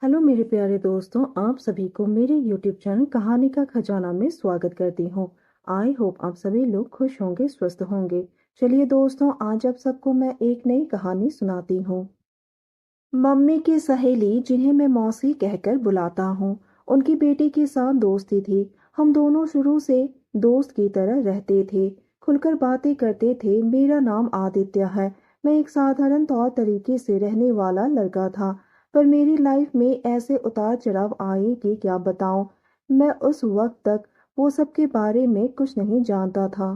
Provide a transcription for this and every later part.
Hello मेरे प्यारे दोस्तों, आप सभी को मेरे यूट्यूब चैनल कहानी का खजाना में स्वागत करती हूँ। आई होप आप सभी लोग खुश होंगे, स्वस्थ होंगे। चलिए दोस्तों, आज आप सबको मैं एक नई कहानी सुनाती हूँ। मम्मी की सहेली, जिन्हें मैं मौसी कहकर बुलाता हूँ, उनकी बेटी के साथ दोस्ती थी। हम दोनों शुरू से दोस्त की तरह रहते थे, खुलकर बातें करते थे। मेरा नाम आदित्य है। मैं एक साधारण तौर तरीके से रहने वाला लड़का था, पर मेरी लाइफ में ऐसे उतार चढ़ाव आए कि क्या बताऊं। मैं उस वक्त तक वो सब के बारे में कुछ नहीं जानता था।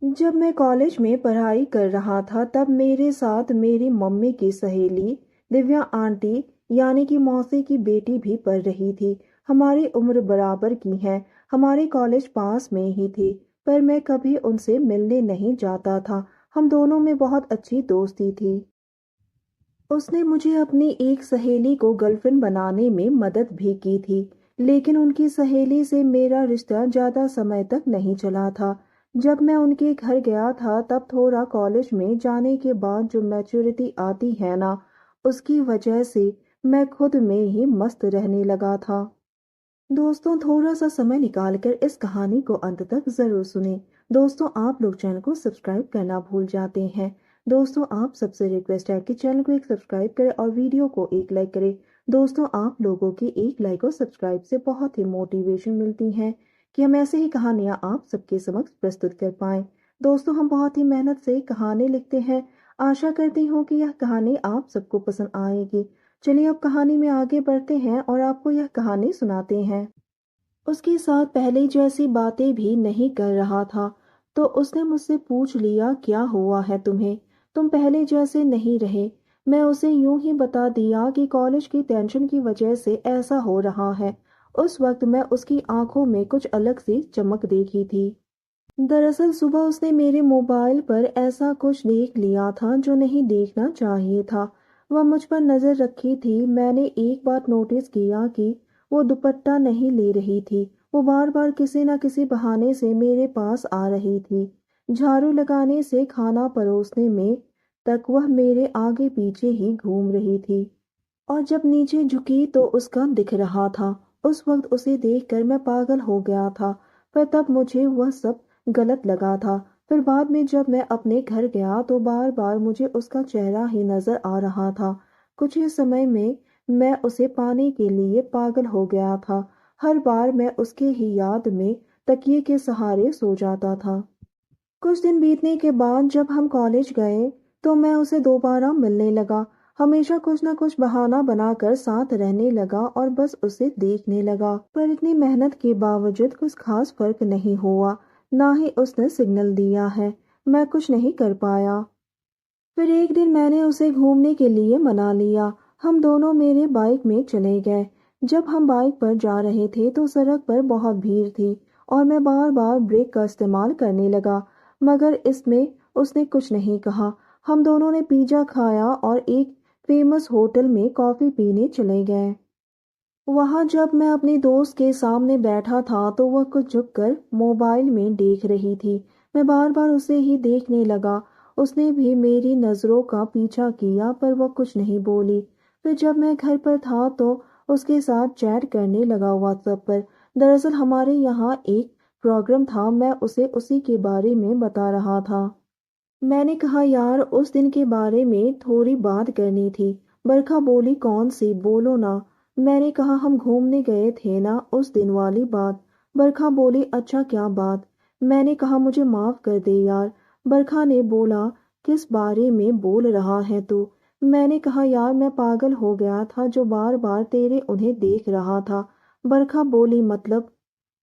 जब मैं कॉलेज में पढ़ाई कर रहा था, तब मेरे साथ मेरी मम्मी की सहेली दिव्या आंटी, यानी कि मौसी की बेटी भी पढ़ रही थी। हमारी उम्र बराबर की है, हमारे कॉलेज पास में ही थे, पर मैं कभी उनसे मिलने नहीं जाता था। हम दोनों में बहुत अच्छी दोस्ती थी। उसने मुझे अपनी एक सहेली को गर्लफ्रेंड बनाने में मदद भी की थी, लेकिन उनकी सहेली से मेरा रिश्ता ज्यादा समय तक नहीं चला था। जब मैं उनके घर गया था, तब थोड़ा कॉलेज में जाने के बाद जो मैच्योरिटी आती है ना, उसकी वजह से मैं खुद में ही मस्त रहने लगा था। दोस्तों, थोड़ा सा समय निकाल कर इस कहानी को अंत तक जरूर सुने। दोस्तों, आप लोग चैनल को सब्सक्राइब करना भूल जाते हैं। दोस्तों, आप सबसे रिक्वेस्ट है कि चैनल को एक सब्सक्राइब करें और वीडियो को एक लाइक करें। दोस्तों, आप लोगों की एक लाइक और सब्सक्राइब से बहुत ही मोटिवेशन मिलती है कि हम ऐसे ही कहानियां आप सबके समक्ष प्रस्तुत कर पाएं। दोस्तों, हम बहुत ही मेहनत से कहानी लिखते हैं। आशा करती हूँ कि यह कहानी आप सबको पसंद आएगी। चलिए अब कहानी में आगे बढ़ते हैं और आपको यह कहानी सुनाते हैं। उसके साथ पहले जैसी बातें भी नहीं कर रहा था, तो उसने मुझसे पूछ लिया, क्या हुआ है तुम्हें? तुम पहले जैसे नहीं रहे। मैं उसे यूं ही बता दिया कि कॉलेज की टेंशन की वजह से ऐसा हो रहा है। उस वक्त मैं उसकी आंखों में कुछ अलग सी चमक देखी थी। दरअसल सुबह उसने मेरे मोबाइल पर ऐसा कुछ देख लिया था जो नहीं देखना चाहिए था। वह मुझ पर नजर रखी थी। मैंने एक बात नोटिस किया कि वो दुपट्टा नहीं ले रही थी। वो बार बार किसी न किसी बहाने से मेरे पास आ रही थी। झाड़ू लगाने से खाना परोसने में तक वह मेरे आगे पीछे ही घूम रही थी। और जब नीचे झुकी तो उसका दिख रहा था। उस वक्त उसे देखकर मैं पागल हो गया था, पर तब मुझे वह सब गलत लगा था। फिर बाद में जब मैं अपने घर गया तो बार बार मुझे उसका चेहरा ही नजर आ रहा था। कुछ ही समय में मैं उसे पाने के लिए पागल हो गया था। हर बार मैं उसके ही याद में तकिए के सहारे सो जाता था। कुछ दिन बीतने के बाद जब हम कॉलेज गए, तो मैं उसे दोबारा मिलने लगा। हमेशा कुछ न कुछ बहाना बनाकर साथ रहने लगा और बस उसे देखने लगा। पर इतनी मेहनत के बावजूद कुछ खास फर्क नहीं हुआ। ना ही उसने सिग्नल दिया है। मैं कुछ नहीं कर पाया। फिर एक दिन मैंने उसे घूमने के लिए मना लिया। हम दोनों मेरे बाइक में चले गए। जब हम बाइक पर जा रहे थे तो सड़क पर बहुत भीड़ थी और मैं बार बार ब्रेक का इस्तेमाल करने लगा, मगर इसमें उसने कुछ नहीं कहा। हम दोनों ने पिज्जा खाया और एक फेमस होटल में कॉफी पीने चले गए। वहां जब मैं अपने दोस्त के सामने बैठा था तो वह कुछ झुककर मोबाइल में देख रही थी। मैं बार बार उसे ही देखने लगा। उसने भी मेरी नजरों का पीछा किया, पर वह कुछ नहीं बोली। फिर जब मैं घर पर था तो उसके साथ चैट करने लगा व्हाट्सएप पर। दरअसल हमारे यहाँ एक प्रोग्राम था, मैं उसे उसी के बारे में बता रहा था। मैंने कहा, यार उस दिन के बारे में थोड़ी बात करनी थी। बरखा बोली, कौन सी, बोलो ना। मैंने कहा, हम घूमने गए थे ना, उस दिन वाली बात। बरखा बोली, अच्छा क्या बात। मैंने कहा, मुझे माफ कर दे यार। बरखा ने बोला, किस बारे में बोल रहा है तू? मैंने कहा, यार मैं पागल हो गया था जो बार बार तेरे उन्हें देख रहा था। बरखा बोली, मतलब?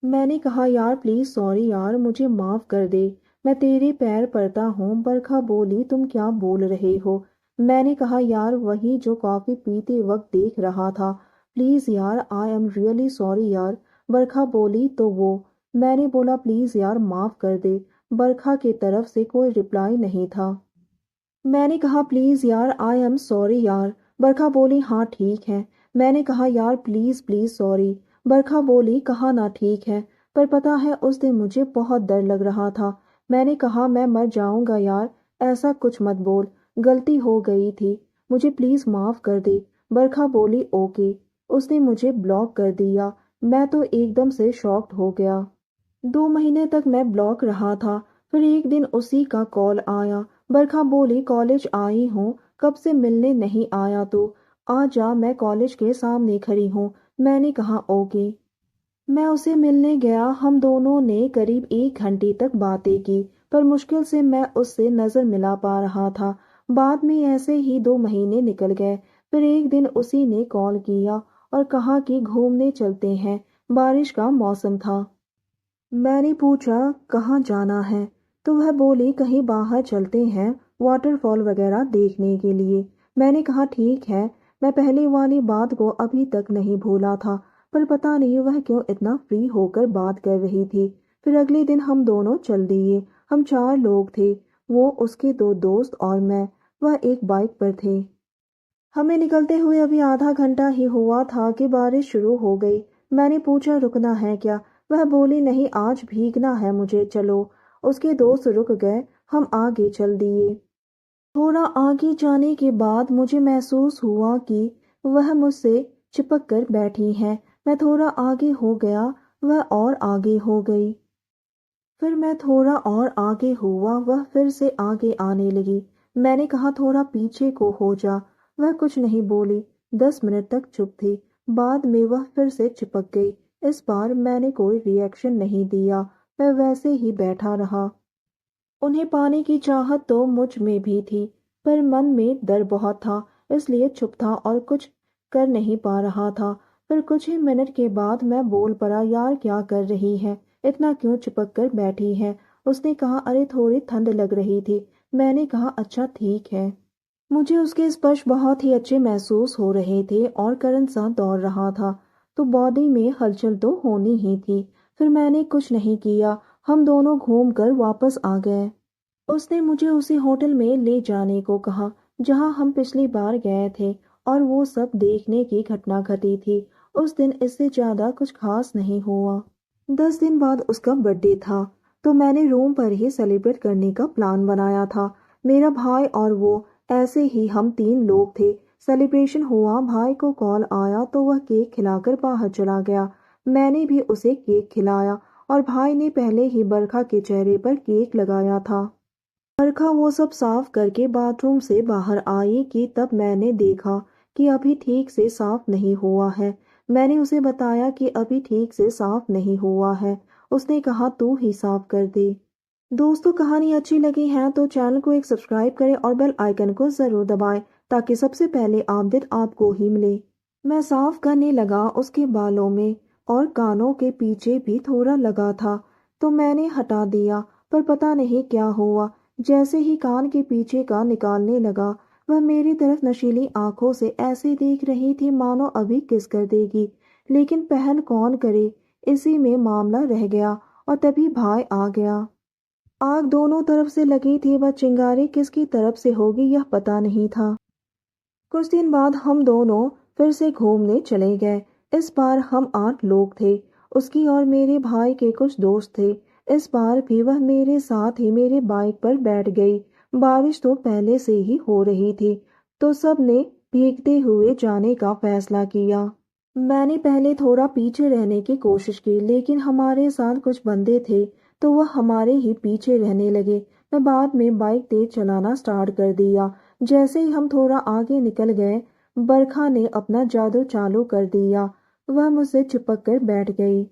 मैंने कहा, यार प्लीज सॉरी यार, मुझे माफ कर दे। मैं तेरे पैर पड़ता हूँ। बरखा बोली, तुम क्या बोल रहे हो? मैंने कहा, यार वही जो कॉफी पीते वक्त देख रहा था। प्लीज यार, आई एम रियली सॉरी यार। बरखा बोली, तो वो? मैंने बोला, प्लीज यार माफ कर दे। बरखा की तरफ से कोई रिप्लाई नहीं था। मैंने कहा, प्लीज यार, आई एम सॉरी यार। बरखा बोली, हाँ ठीक है। मैंने कहा, यार प्लीज प्लीज सॉरी। बरखा बोली, कहा ना ठीक है। पर पता है उस दिन मुझे बहुत डर लग रहा था। मैंने कहा, मैं मर जाऊंगा यार। ऐसा कुछ मत बोल, गलती हो गई थी, मुझे प्लीज माफ कर दे। बरखा बोली ओके। उसने मुझे ब्लॉक कर दिया। मैं तो एकदम से शॉक्ड हो गया। 2 महीने तक मैं ब्लॉक रहा था। फिर एक दिन उसी का कॉल आया। बरखा बोली कॉलेज आई हूँ, कब से मिलने नहीं आया तो आ जा, मैं कॉलेज के सामने खड़ी हूँ। मैंने कहा ओके। मैं उसे मिलने गया। हम दोनों ने करीब 1 घंटे तक बातें की, पर मुश्किल से मैं उससे नजर मिला पा रहा था। बाद में ऐसे ही 2 महीने निकल गए। फिर एक दिन उसी ने कॉल किया और कहा कि घूमने चलते हैं। बारिश का मौसम था। मैंने पूछा कहाँ जाना है, तो वह बोली कहीं बाहर चलते हैं, वाटरफॉल वगैरह देखने के लिए। मैंने कहा ठीक है। मैं पहले वाली बात को अभी तक नहीं भूला था, पर पता नहीं वह क्यों इतना फ्री होकर बात कर रही थी। फिर अगले दिन हम दोनों चल दिए। हम 4 लोग थे, वो, उसके 2 दोस्त और मैं। वह एक बाइक पर थे। हमें निकलते हुए अभी आधा घंटा ही हुआ था कि बारिश शुरू हो गई। मैंने पूछा रुकना है क्या? वह बोली नहीं, आज भीगना है मुझे, चलो। उसके दोस्त रुक गए। हम आगे चल दिए। थोड़ा आगे जाने के बाद मुझे महसूस हुआ कि वह मुझसे चिपक कर बैठी है। मैं थोड़ा आगे हो गया, वह और आगे हो गई। फिर मैं थोड़ा और आगे हुआ, वह फिर से आगे आने लगी। मैंने कहा थोड़ा पीछे को हो जा। वह कुछ नहीं बोली। 10 मिनट तक चुप थी। बाद में वह फिर से चिपक गई। इस बार मैंने कोई रिएक्शन नहीं दिया। मैं वैसे ही बैठा रहा। उन्हें पाने की चाहत तो मुझ में भी थी, पर मन में डर बहुत था, इसलिए चुप था और कुछ कर नहीं पा रहा था। फिर कुछ ही मिनट के बाद मैं बोल पड़ा, यार क्या कर रही है, इतना क्यों चिपक कर बैठी है? उसने कहा अरे थोड़ी ठंड लग रही थी। मैंने कहा अच्छा ठीक है। मुझे उसके स्पर्श बहुत ही अच्छे महसूस हो रहे थे और करंट सा दौड़ रहा था, तो बॉडी में हलचल तो होनी ही थी। फिर मैंने कुछ नहीं किया। हम दोनों घूम कर वापस आ गए। उसने मुझे उसी होटल में ले जाने को कहा जहां हम पिछली बार गए थे, और वो सब देखने की घटना घटी थी। उस दिन इससे ज्यादा कुछ खास नहीं हुआ। 10 दिन बाद उसका बर्थडे था, तो मैंने रूम पर ही सेलिब्रेट करने का प्लान बनाया था। मेरा भाई और वो, ऐसे ही हम 3 लोग थे। सेलिब्रेशन हुआ, भाई को कॉल आया तो वह केक खिलाकर बाहर चला गया। मैंने भी उसे केक खिलाया और भाई ने पहले ही बरखा के चेहरे पर केक लगाया था। बरखा वो सब साफ करके बाथरूम से बाहर आई कि तब मैंने देखा कि अभी ठीक से साफ नहीं हुआ है। मैंने उसे बताया कि अभी ठीक से साफ नहीं हुआ है। उसने कहा तू ही साफ कर दे। दोस्तों, कहानी अच्छी लगी है तो चैनल को एक सब्सक्राइब करें और बेल आइकन को जरूर दबाएं, ताकि सबसे पहले अपडेट आपको ही मिले। मैं साफ करने लगा। उसके बालों में और कानों के पीछे भी थोड़ा लगा था, तो मैंने हटा दिया, पर पता नहीं क्या हुआ। जैसे ही कान के पीछे का निकालने लगा, वह मेरी तरफ नशीली आंखों से ऐसे देख रही थी मानो अभी किस कर देगी। लेकिन पहन कौन करे, इसी में मामला रह गया। और तभी भाई आ गया। आग दोनों तरफ से लगी थी, वह चिंगारी किसकी तरफ से होगी यह पता नहीं था। कुछ दिन बाद हम दोनों फिर से घूमने चले गए। इस बार हम 8 लोग थे। उसकी और मेरे भाई के कुछ दोस्त थे। इस बार भी वह मेरे साथ ही मेरे बाइक पर बैठ गई। बारिश तो पहले से ही हो रही थी, तो सब ने भीगते हुए जाने का फैसला किया। मैंने पहले थोड़ा पीछे रहने की कोशिश की, लेकिन हमारे साथ कुछ बंदे थे, तो वह हमारे ही पीछे रहने लगे। मैं बाद में बाइक तेज चलाना स्टार्ट कर दिया। जैसे ही हम थोड़ा आगे निकल गए, बरखा ने अपना जादू चालू कर दिया। वह मुझसे चिपक कर बैठ गई।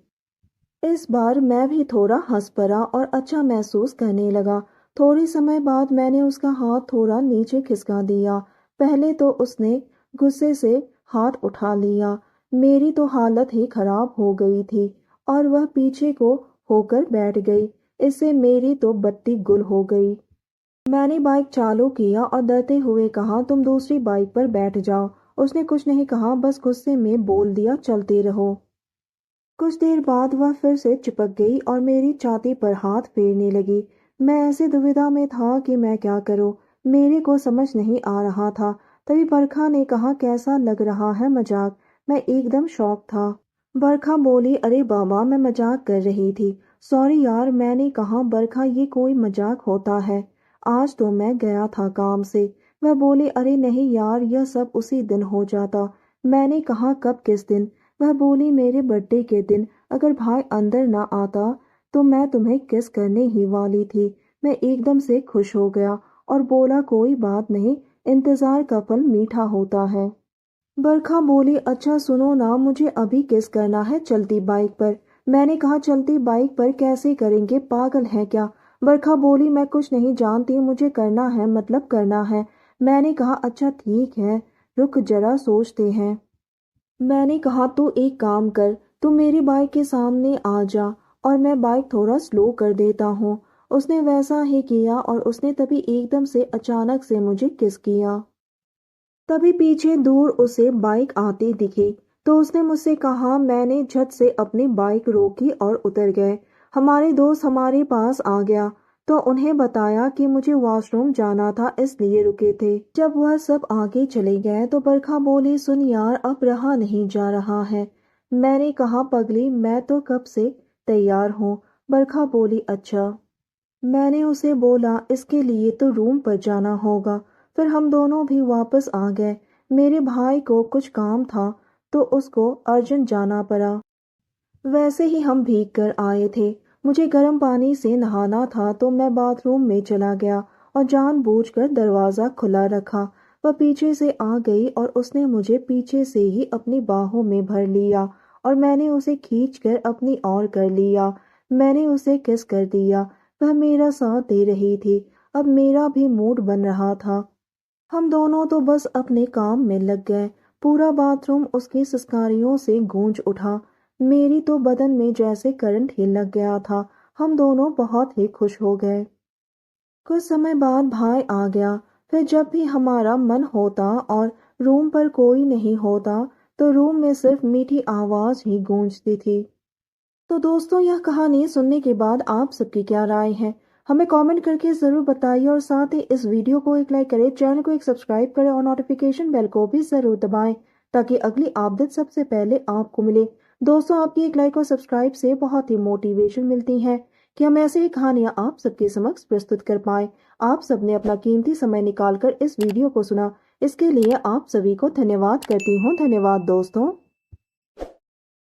इस बार मैं भी थोड़ा हंस पड़ा और अच्छा महसूस करने लगा। थोड़ी समय बाद मैंने उसका हाथ थोड़ा नीचे खिसका दिया। पहले तो उसने गुस्से से हाथ उठा लिया। मेरी तो हालत ही खराब हो गई थी, और वह पीछे को होकर बैठ गई। इससे मेरी तो बत्ती गुल हो गई। मैंने बाइक चालू किया और डरते हुए कहा तुम दूसरी बाइक पर बैठ जाओ। उसने कुछ नहीं कहा, बस गुस्से में बोल दिया चलते रहो। कुछ देर बाद वह फिर से चिपक गई और मेरी छाती पर हाथ फेरने लगी। मैं ऐसे दुविधा में था कि मैं क्या करूं, मेरे को समझ नहीं आ रहा था। तभी बरखा ने कहा कैसा लग रहा है मजाक? मैं एकदम शॉक था। बरखा बोली अरे बाबा, मैं मजाक कर रही थी। सॉरी यार। मैंने कहा बरखा ये कोई मजाक होता है? आज तो मैं गया था काम से, वह बोली, अरे नहीं यार, यह सब उसी दिन हो जाता। मैंने कहा, कब, किस दिन? वह बोली, मेरे बर्थडे के दिन। अगर भाई अंदर ना आता तो मैं तुम्हें किस करने ही वाली थी। मैं एकदम से खुश हो गया और बोला, कोई बात नहीं, इंतजार का फल मीठा होता है। बरखा बोली, अच्छा सुनो ना, मुझे अभी किस करना है चलती बाइक पर। मैंने कहा, चलती बाइक पर कैसे करेंगे, पागल है क्या? बरखा बोली, मैं कुछ नहीं जानती, मुझे करना है मतलब करना है। मैंने कहा, अच्छा ठीक है, रुक जरा सोचते हैं। मैंने कहा, तू एक काम कर, तू मेरी बाइक के सामने आ जा और मैं बाइक थोड़ा स्लो कर देता हूँ। उसने वैसा ही किया और उसने तभी एकदम से अचानक से मुझे किस किया। तभी पीछे दूर उसे बाइक आती दिखी तो उसने मुझसे कहा। मैंने झट से अपनी बाइक रोकी और उतर गए। हमारे दोस्त हमारे पास आ गया तो उन्हें बताया कि मुझे वॉशरूम जाना था इसलिए रुके थे। जब वह सब आगे चले गए तो बरखा बोली, सुन यार, अब रहा नहीं जा रहा है। मैंने कहा, पगली, मैं तो कब से तैयार हूँ। बरखा बोली, अच्छा। मैंने उसे बोला, इसके लिए तो रूम पर जाना होगा। फिर हम दोनों भी वापस आ गए। मेरे भाई को कुछ काम था तो उसको अर्जेंट जाना पड़ा। वैसे ही हम भीग कर आए थे। मुझे गर्म पानी से नहाना था तो मैं बाथरूम में चला गया और जानबूझकर दरवाज़ा खुला रखा। वह पीछे से आ गई और उसने मुझे पीछे से ही अपनी बाहों में भर लिया और मैंने उसे खींचकर अपनी ओर कर लिया। मैंने उसे किस कर दिया। वह मेरा साथ दे रही थी। अब मेरा भी मूड बन रहा था। हम दोनों तो बस अपने काम में लग गए। पूरा बाथरूम उसकी सिसकारियों से गूंज उठा। मेरी तो बदन में जैसे करंट ही लग गया था। हम दोनों बहुत ही खुश हो गए। कुछ समय बाद भाई आ गया। फिर जब भी हमारा मन होता और रूम पर कोई नहीं होता तो रूम में सिर्फ मीठी आवाज ही गूंजती थी। तो दोस्तों, यह कहानी सुनने के बाद आप सबकी क्या राय है, हमें कमेंट करके ज़रूर बताइए और साथ ही इस वीडियो को एक लाइक करें, चैनल को एक सब्सक्राइब करें और नोटिफिकेशन बेल को भी ज़रूर दबाएं ताकि अगली अपडेट सबसे पहले आपको मिले। दोस्तों, आपकी एक लाइक और सब्सक्राइब से बहुत ही मोटिवेशन मिलती है कि हम ऐसे ही कहानियाँ आप सबके समक्ष प्रस्तुत कर पाएं। आप सबने अपना कीमती समय निकाल कर इस वीडियो को सुना, इसके लिए आप सभी को धन्यवाद करती हूँ। धन्यवाद दोस्तों।